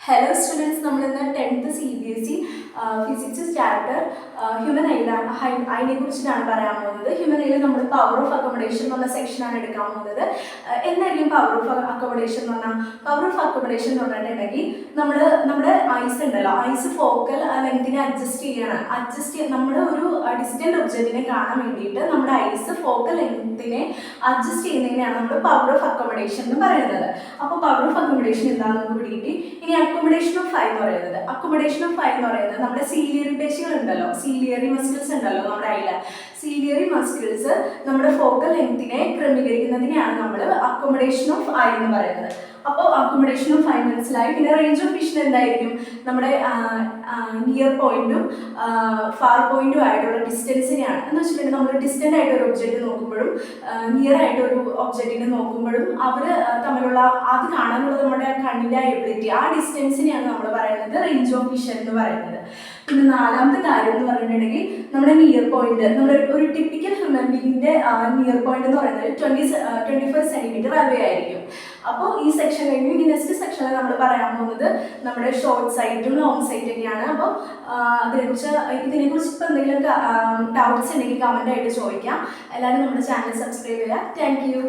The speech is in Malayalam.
Hello students, നമ്മൾ ഇന്ന് 10th CBSE physics chapter human ഐനെ കുറിച്ചിട്ടാണ് പറയാൻ പോകുന്നത്. ഹ്യൂമൻ ഐയിൽ നമ്മൾ പവർ ഓഫ് അക്കോമഡേഷൻ എന്നുള്ള സെക്ഷനാണ് എടുക്കാൻ പോകുന്നത്. എന്തായിരിക്കും പവർ ഓഫ് അക്കോമഡേഷൻ എന്ന് പറഞ്ഞാൽ? പവർ ഓഫ് അക്കോമഡേഷൻ എന്ന് പറഞ്ഞിട്ടുണ്ടെങ്കിൽ നമ്മുടെ ഐസ് ഉണ്ടല്ലോ, ഐസ് ഫോക്കൽ ലെങ്തിനെ അഡ്ജസ്റ്റ് ചെയ്യണം. നമ്മുടെ ഒരു ഡിസ്റ്റന്റ് ഒബ്ജക്റ്റിനെ കാണാൻ വേണ്ടിയിട്ട് നമ്മുടെ ഐസ് ഫോക്കൽ ലെങ്തിനെ അഡ്ജസ്റ്റ് ചെയ്യുന്നതിനെയാണ് നമ്മൾ പവർ ഓഫ് അക്കോമഡേഷൻ എന്ന് പറയുന്നത്. അപ്പോൾ പവർ ഓഫ് അക്കോമഡേഷൻ എന്താണെന്ന് നമുക്ക് പിടികിട്ടി. ഇനി അക്കോമഡേഷൻ ഓഫ് ഐ എന്ന് പറയുന്നത് നമ്മുടെ സീലിയറി പേശികൾ ഉണ്ടല്ലോ, സീലിയറി മസിൽസ് ഉണ്ടല്ലോ നമ്മുടെ ഐയില്, സീലിയറി മസിൽസ് നമ്മുടെ ഫോക്കൽ ലെങ്തിനെ ക്രമീകരിക്കുന്നതിനെയാണ് നമ്മൾ അക്കോമഡേഷൻ ഓഫ് ഐ എന്ന് പറയുന്നത്. അപ്പോൾ അക്കോമഡേഷൻ ഓഫ് ഐ മനസ്സിലായി. പിന്നെ റേഞ്ച് ഓഫ് വിഷൻ എന്തായിരിക്കും? നമ്മുടെ നിയർ പോയിന്റും ഫാർ പോയിന്റും ആയിട്ടുള്ള ഡിസ്റ്റൻസിനെയാണ്. എന്ന് വെച്ചിട്ടുണ്ടെങ്കിൽ നമ്മൾ ഡിസ്റ്റന്റ് ആയിട്ട് ഒരു ഒബ്ജക്റ്റ് നോക്കുമ്പോഴും നിയർ ആയിട്ട് ഒരു ഒബ്ജക്റ്റിനെ നോക്കുമ്പോഴും അവർ തമ്മിലുള്ള അത് കാണാനുള്ള നമ്മുടെ കണ്ണിൻ്റെ എബിലിറ്റി, ആ ഡിസ്റ്റൻസിനെയാണ് നമ്മൾ പറയുന്നത് റേഞ്ച് ഓഫ് വിഷൻ എന്ന് പറയുന്നത്. പിന്നെ നാലാമത്തെ കാര്യം എന്ന് പറഞ്ഞിട്ടുണ്ടെങ്കിൽ നമ്മുടെ നിയർ പോയിന്റ്, നമ്മുടെ ഒരു ടിപ്പിക്കൽ ഹ്യൂമൻ ബീങ്ങിന്റെ നിയർ പോയിന്റ് എന്ന് പറയുന്നത് 25 സെന്റിമീറ്റർ അവേ ആയിരിക്കും. അപ്പോൾ ഈ സെക്ഷൻ കഴിഞ്ഞു. ഇനി നെക്സ്റ്റ് സെക്ഷനിൽ നമ്മൾ പറയാൻ പോകുന്നത് നമ്മുടെ ഷോർട്ട് സൈറ്റും ലോങ് സൈറ്റും ഒക്കെയാണ്. അപ്പോൾ ഇതിനെക്കുറിച്ച് ഇപ്പോൾ എന്തെങ്കിലും ഡൗട്ട്സ് ഉണ്ടെങ്കിൽ കമൻ്റ് ആയിട്ട് ചോദിക്കാം. എല്ലാവരും നമ്മുടെ ചാനൽ സബ്സ്ക്രൈബ് ചെയ്യുക. Thank you.